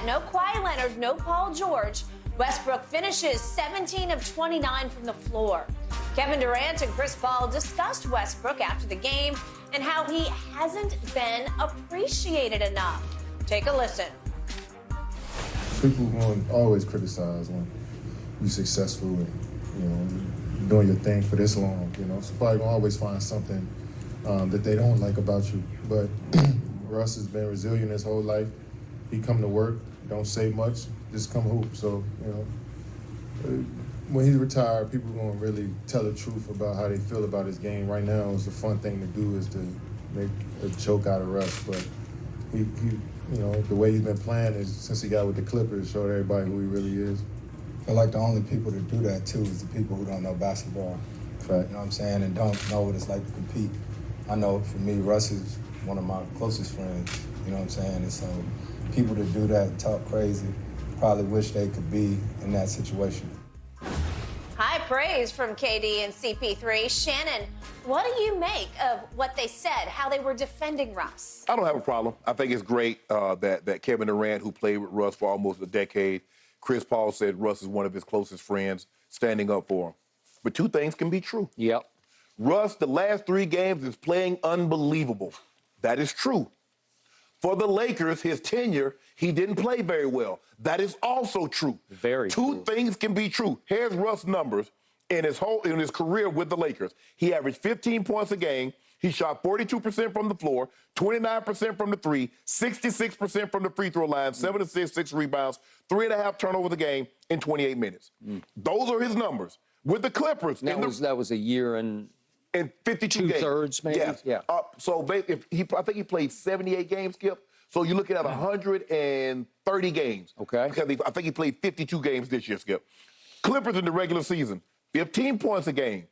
set. No Kawhi Leonard, no Paul George. Westbrook finishes 17 of 29 from the floor. Kevin Durant and Chris Paul discussed Westbrook after the game and how he hasn't been appreciated enough. Take a listen. People will always criticize when you're successful and, you're doing your thing for this long, So probably gonna always find something that they don't like about you. But Russ has been resilient his whole life. He come to work, don't say much, just come hoop. So, when he's retired, people are gonna really tell the truth about how they feel about his game. Right now, it's a fun thing to do is to make a joke out of Russ. But he the way he's been playing is since he got with the Clippers, showed everybody who he really is. I feel like the only people that do that too is the people who don't know basketball. Fact. You know what I'm saying? And don't know what it's like to compete. I know for me, Russ is one of my closest friends. You know what I'm saying? And so people that do that and talk crazy probably wish they could be in that situation. High praise from KD and CP3. Shannon, what do you make of what they said, how they were defending Russ? I don't have a problem. I think it's great that Kevin Durant, who played with Russ for almost a decade, Chris Paul said Russ is one of his closest friends, standing up for him. But two things can be true. Yep. Russ, the last 3 games, is playing unbelievable. That is true. For the Lakers, his tenure, he didn't play very well. That is also true. Very true. Two things can be true. Here's Russ' numbers in his career with the Lakers. He averaged 15 points a game. He shot 42% from the floor, 29% from the three, 66% from the free throw line, 7 assists, 6 rebounds, 3.5 turnovers a game in 28 minutes. Those are his numbers. With the Clippers. That was a year and 52 games. 2/3 maybe? Yes. Yeah. So I think he played 78 games, Skip. So you're looking at 130 games. Okay. Because I think he played 52 games this year, Skip. Clippers in the regular season, 15 points a game,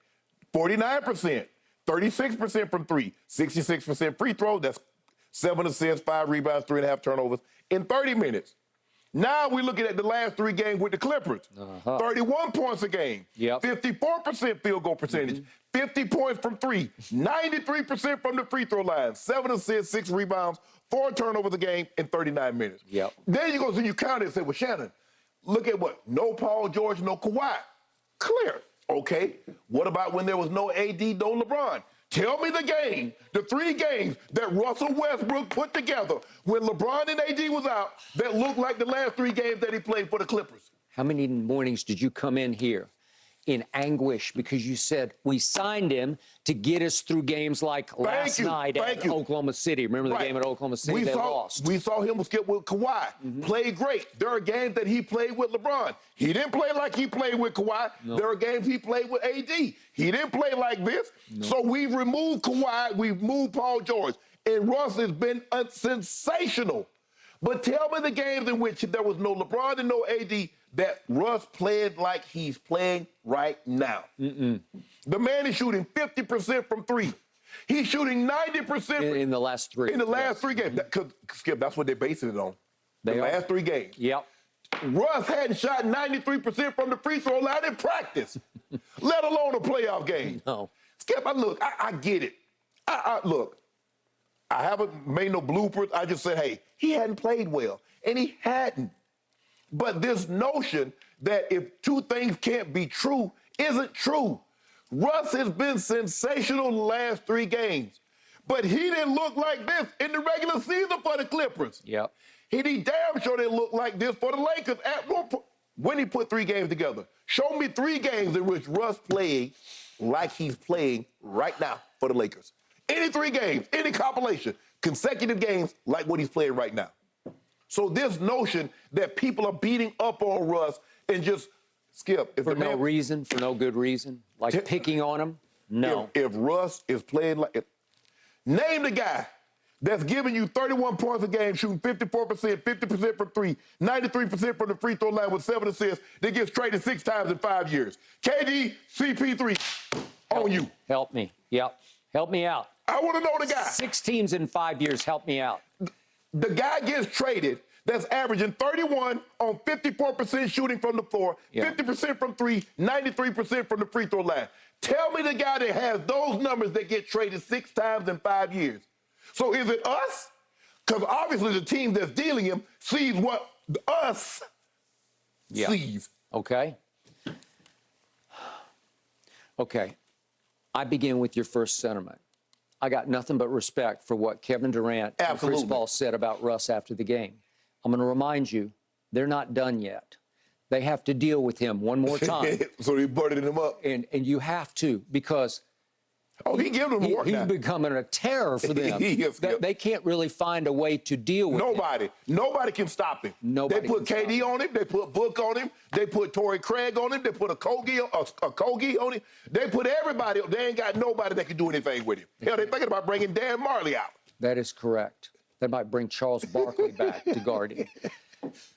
49%, 36% from three, 66% free throw. That's 7 assists, 5 rebounds, 3.5 turnovers in 30 minutes. Now we're looking at the last 3 games with the Clippers. 31 points a game, 54% field goal percentage, 50 points from three, 93% from the free throw line, 7 assists, 6 rebounds, 4 turnovers a game in 39 minutes. Then you go and you count it and say, well, Shannon, look at what? No Paul George, no Kawhi. Clear. Okay. What about when there was no AD, no LeBron? Tell me the 3 games that Russell Westbrook put together when LeBron and AD was out that looked like the last 3 games that he played for the Clippers. How many mornings did you come in here in anguish because you said we signed him to get us through games like last night at Oklahoma City? Remember the game at Oklahoma City? They lost. We saw him skip with Kawhi. Played great. There are games that he played with LeBron. He didn't play like he played with Kawhi. No. There are games he played with AD. He didn't play like this. No. So we've removed Kawhi. We've moved Paul George. And Russ has been sensational. But tell me the games in which there was no LeBron and no AD that Russ played like he's playing right now. The man is shooting 50% from 3. He's shooting 90% in the last 3. In the last 3 games. Skip, that's what they're basing it on. The last 3 games. Yep. Russ hadn't shot 93% from the free throw line in practice, let alone a playoff game. No. Skip, I get it. Look, I haven't made no bloopers. I just said, hey, he hadn't played well, and he hadn't. But this notion that if 2 things can't be true isn't true. Russ has been sensational the last 3 games, but he didn't look like this in the regular season for the Clippers. Yep. He damn sure didn't look like this for the Lakers at one point when he put 3 games together. Show me 3 games in which Russ played like he's playing right now for the Lakers. Any 3 games, any compilation, consecutive games like what he's playing right now. So this notion that people are beating up on Russ and just Skip. For no reason, for no good reason, like picking on him? No. If Russ is playing like... Name the guy that's giving you 31 points a game, shooting 54%, 50% from 3, 93% from the free throw line with 7 assists, that gets traded 6 times in 5 years. KD, CP3, on you. Help me. Yep. Help me out. I want to know the guy. 6 teams in 5 years. Help me out. The guy gets traded that's averaging 31 on 54% shooting from the floor, 50% from 3, 93% from the free throw line. Tell me the guy that has those numbers that get traded 6 times in 5 years. So is it us? Because obviously the team that's dealing him sees what us sees. Okay. Okay. I begin with your first sentiment. I got nothing but respect for what Kevin Durant and Chris Paul said about Russ after the game. I'm going to remind you, they're not done yet. They have to deal with him one more time. So he burdened him up. And you have to, because he gave them work he's now. becoming a terror for them. They can't really find a way to deal with him. Nobody can stop him. Nobody they put KD on him. They put Book on him. They put Torrey Craig on him. They put a Kogi on him. They put everybody. They ain't got nobody that can do anything with him. Hell, they're thinking about bringing Dan Marley out. That is correct. They might bring Charles Barkley back to guard him.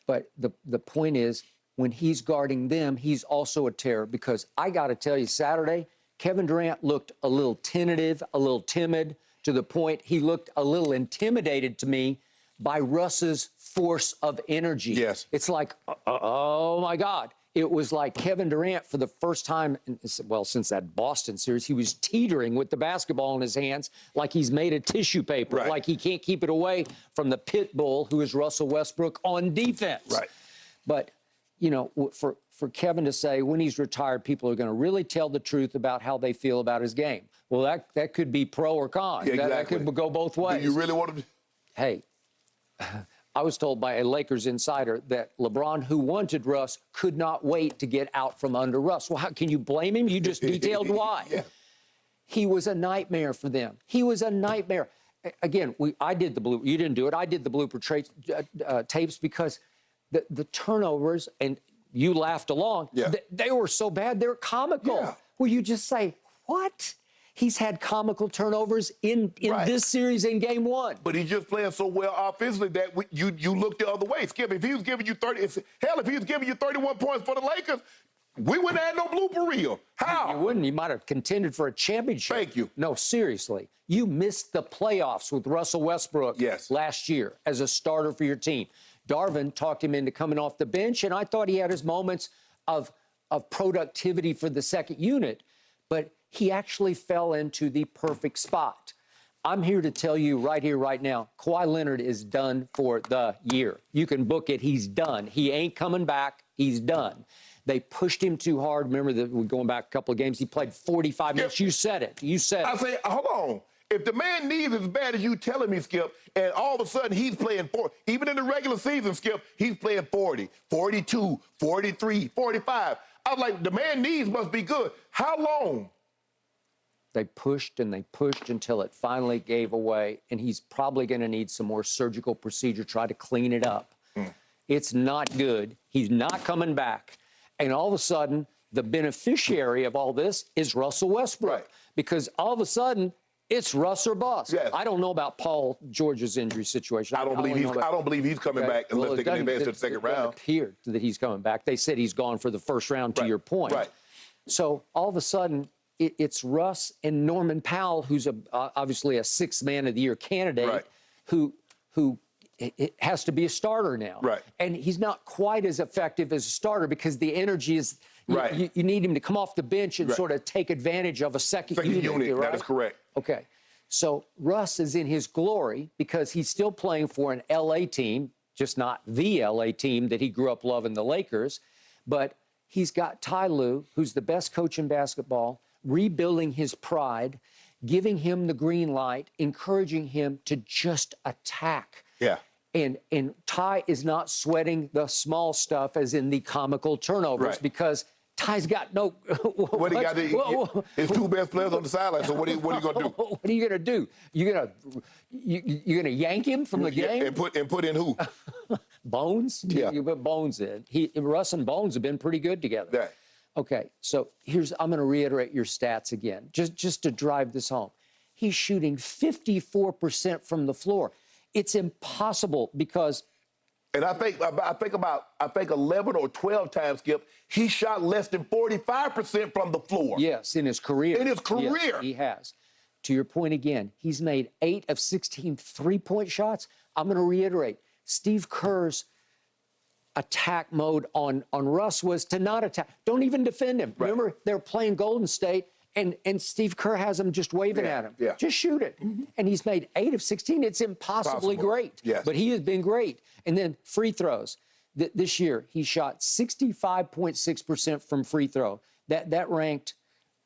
But the point is, when he's guarding them, he's also a terror, because I got to tell you, Saturday, Kevin Durant looked a little tentative, a little timid, to the point he looked a little intimidated to me by Russ's force of energy. Yes. It's like, oh, my God. It was like Kevin Durant, for the first time, well, since that Boston series, he was teetering with the basketball in his hands like he's made of tissue paper, like he can't keep it away from the pit bull who is Russell Westbrook on defense. Right. But, you know, for Kevin to say when he's retired, people are going to really tell the truth about how they feel about his game. Well, that could be pro or con. Yeah, that could go both ways. Do you really want to? Hey, I was told by a Lakers insider that LeBron, who wanted Russ, could not wait to get out from under Russ. Well, how can you blame him? You just detailed why. Yeah. He was a nightmare for them. He was a nightmare. Again, I did the blooper. You didn't do it. I did the blooper tapes because the turnovers, and you laughed along, they were so bad, they're comical. Yeah. Well, you just say, what? He's had comical turnovers in this series in game one. But he's just playing so well offensively that you look the other way. Skip, if he was giving you 31 points for the Lakers, we wouldn't have had no blooper reel. How? You wouldn't. You might have contended for a championship. Thank you. No, seriously. You missed the playoffs with Russell Westbrook last year as a starter for your team. Darvin talked him into coming off the bench, and I thought he had his moments of productivity for the second unit, but he actually fell into the perfect spot. I'm here to tell you right here, right now, Kawhi Leonard is done for the year. You can book it. He's done. He ain't coming back. He's done. They pushed him too hard. Remember that we're going back a couple of games. He played 45 minutes. You said it. You said it. I say, hold on. If the man needs as bad as you telling me, Skip, and all of a sudden he's playing even in the regular season, Skip, he's playing 40, 42, 43, 45. I was like, the man needs must be good. How long? They pushed and they pushed until it finally gave away, and he's probably going to need some more surgical procedure, try to clean it up. It's not good. He's not coming back. And all of a sudden, the beneficiary of all this is Russell Westbrook. Because all of a sudden, it's Russ or bust. Yes. I don't know about Paul George's injury situation. I don't believe he's coming back unless they can advance to the second round. It appeared that he's coming back. They said he's gone for the first round, to your point. Right. So all of a sudden, it's Russ and Norman Powell, who's obviously a sixth man of the year candidate, who it has to be a starter now. Right. And he's not quite as effective as a starter because the energy is you need him to come off the bench and sort of take advantage of a second unit. That is correct. Okay. So Russ is in his glory because he's still playing for an LA team, just not the LA team that he grew up loving, the Lakers. But he's got Ty Lue, who's the best coach in basketball, rebuilding his pride, giving him the green light, encouraging him to just attack. Yeah. And Ty is not sweating the small stuff as in the comical turnovers because Ty's got no. What he got? His two best players on the sideline. So what are you going to do? What are you going to do? You're going to yank him from the game and put in who? Bones. Yeah. You put Bones in. Russ and Bones have been pretty good together. Yeah. Okay, so I'm going to reiterate your stats again, just to drive this home. He's shooting 54% from the floor. It's impossible because. And I think 11 or 12 times, Skip, he shot less than 45% from the floor. Yes, in his career. In his career. Yes, he has. To your point again, he's made 8 of 16 three-point shots. I'm going to reiterate, Steve Kerr's attack mode on Russ was to not attack. Don't even defend him. Right. Remember, they're playing Golden State, and Steve Kerr has him just waving at him. Yeah. Just shoot it. And he's made 8 of 16. It's impossibly great. Yes. But he has been great. And then free throws. This year, he shot 65.6% from free throw. That ranked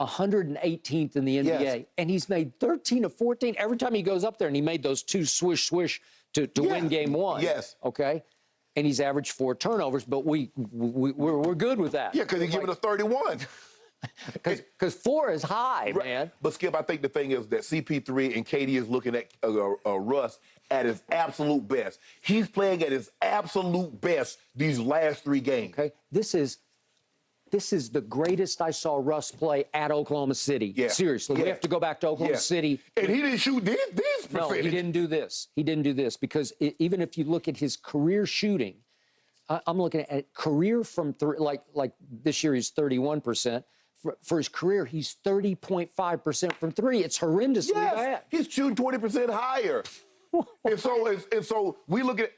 118th in the NBA. Yes. And he's made 13 of 14 every time he goes up there, and he made those two swish to win game one. Yes. Okay? And he's averaged 4 turnovers, but we're good with that. Yeah, because he's giving us 31. Because 4 is high, man. But, Skip, I think the thing is that CP3 and KD is looking at Russ at his absolute best. He's playing at his absolute best these last 3 games. Okay? This is the greatest I saw Russ play at Oklahoma City. Yeah. Seriously. Yeah. We have to go back to Oklahoma City. And he didn't shoot this percentage. No, he didn't do this. He didn't do this because even if you look at his career shooting, I'm looking at career from like this year he's 31%. For his career, he's 30.5% from 3. It's horrendously bad. He's shooting 20% higher. and so we look at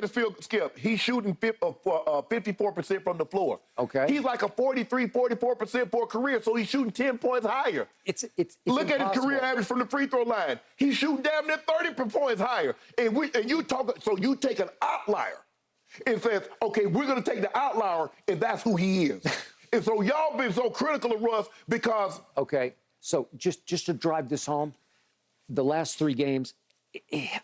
his field, Skip. He's shooting 54% from the floor. Okay. He's like a 44% for a career, so he's shooting 10 points higher. It's look at his impossible. career average from the free throw line. He's shooting damn near 30 points higher. And you take an outlier and says, okay, we're going to take the outlier, and that's who he is. And so y'all been so critical of Russ because... Okay, so just to drive this home, the last 3 games,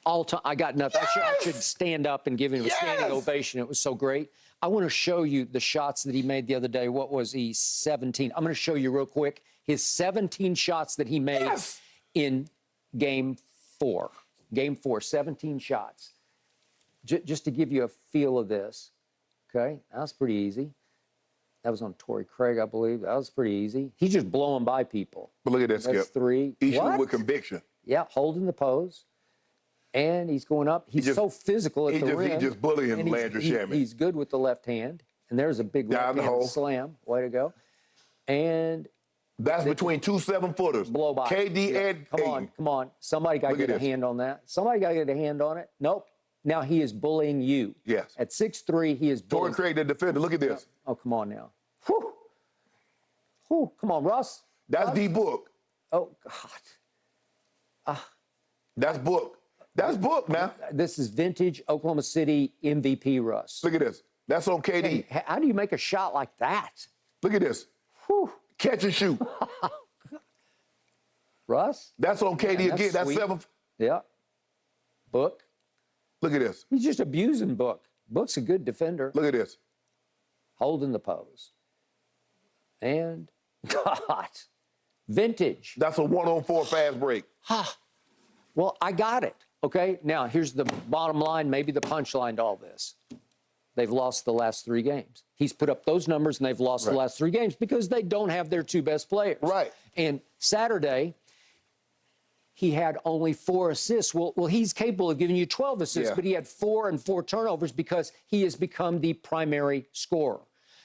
all time, I got nothing. Yes! I should stand up and give him a standing ovation. It was so great. I want to show you the shots that he made the other day. What was he? 17. I'm going to show you real quick his 17 shots that he made in Game 4. Game 4, 17 shots. Just to give you a feel of this. Okay, that was pretty easy. That was on Torrey Craig, I believe. That was pretty easy. He's just blowing by people. But look at that, Skip. That's 3. He's shooting with conviction. Yeah, holding the pose. And he's going up. He's so physical at the rim. He's just bullying Landry Shamet. He's good with the left hand. And there's a big left-hand slam. Way to go. And that's between 2 7-footers. Blow by. KD and Come on. Somebody got to get a hand on that. Somebody got to get a hand on it. Nope. Now he is bullying you. Yes. At 6'3", he is bullying. Torrey Craig, the defender. Look at this. Oh, come on now. Whew. Whew. Come on, Russ. That's D-Book. Oh, God. That's Book. That's Book, man. This is vintage Oklahoma City MVP Russ. Look at this. That's on KD. Hey, how do you make a shot like that? Look at this. Whew. Catch and shoot. Russ? That's on KD again. That's sweet. 7. Yeah. Book. Look at this. He's just abusing Book. Book's a good defender. Look at this. Holding the pose. And, God, vintage. That's a 1-on-4 fast break. Well, I got it, okay? Now, here's the bottom line, maybe the punchline to all this. They've lost the last 3 games. He's put up those numbers, and they've lost the last 3 games because they don't have their 2 best players. Right. And Saturday, he had only 4 assists. Well, he's capable of giving you 12 assists, but he had 4 and 4 turnovers because he has become the primary scorer.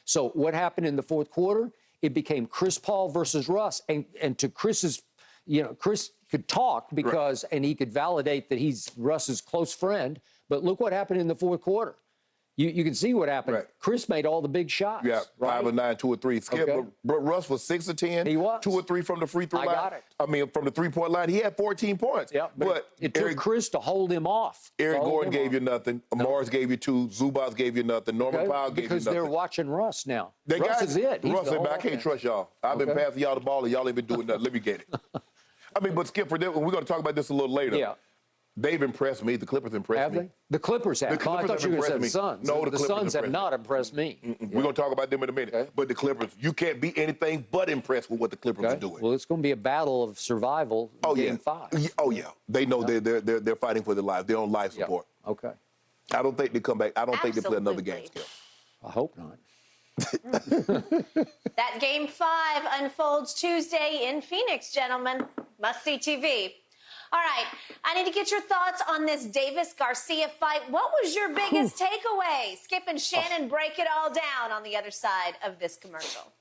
So what happened in the fourth quarter? It became Chris Paul versus Russ. And to Chris's, Chris could talk because, and he could validate that he's Russ's close friend. But look what happened in the fourth quarter. You can see what happened. Chris made all the big shots. Yeah, 5 of 9, 2 of 3. Skip, Okay. but Russ was 6 of 10. He was. 2 or 3 from the free throw line. I got it. I mean, from the 3-point line, he had 14 points. Yeah, but it took Chris to hold him off. Eric Gordon gave you nothing. Morris gave you 2. Zubas gave you nothing. Norman Powell gave you nothing. Because they're watching Russ now. Russ Russ is it. He's Russ the said, whole I can't offense. trust y'all. I've been passing y'all the ball, and y'all ain't been doing nothing. Let me get it. I mean, but Skip, for them, we're going to talk about this a little later. Yeah. They've impressed me. The Clippers impressed Have me. they? The Clippers have. The Clippers I thought you were going to say the Suns. No, the Clippers Suns have impressed not impressed me. We're going to talk about them in a minute. Okay. But the Clippers, you can't be anything but impressed with what the Clippers are doing. Well, it's going to be a battle of survival in Game 5. Oh, yeah. They know they're fighting for their lives. They're on life support. Okay. I don't think they come back. I don't think they play another game, Skip. I hope not. That Game 5 unfolds Tuesday in Phoenix, gentlemen. Must-see TV. All right, I need to get your thoughts on this Davis-Garcia fight. What was your biggest takeaway? Skip and Shannon break it all down on the other side of this commercial.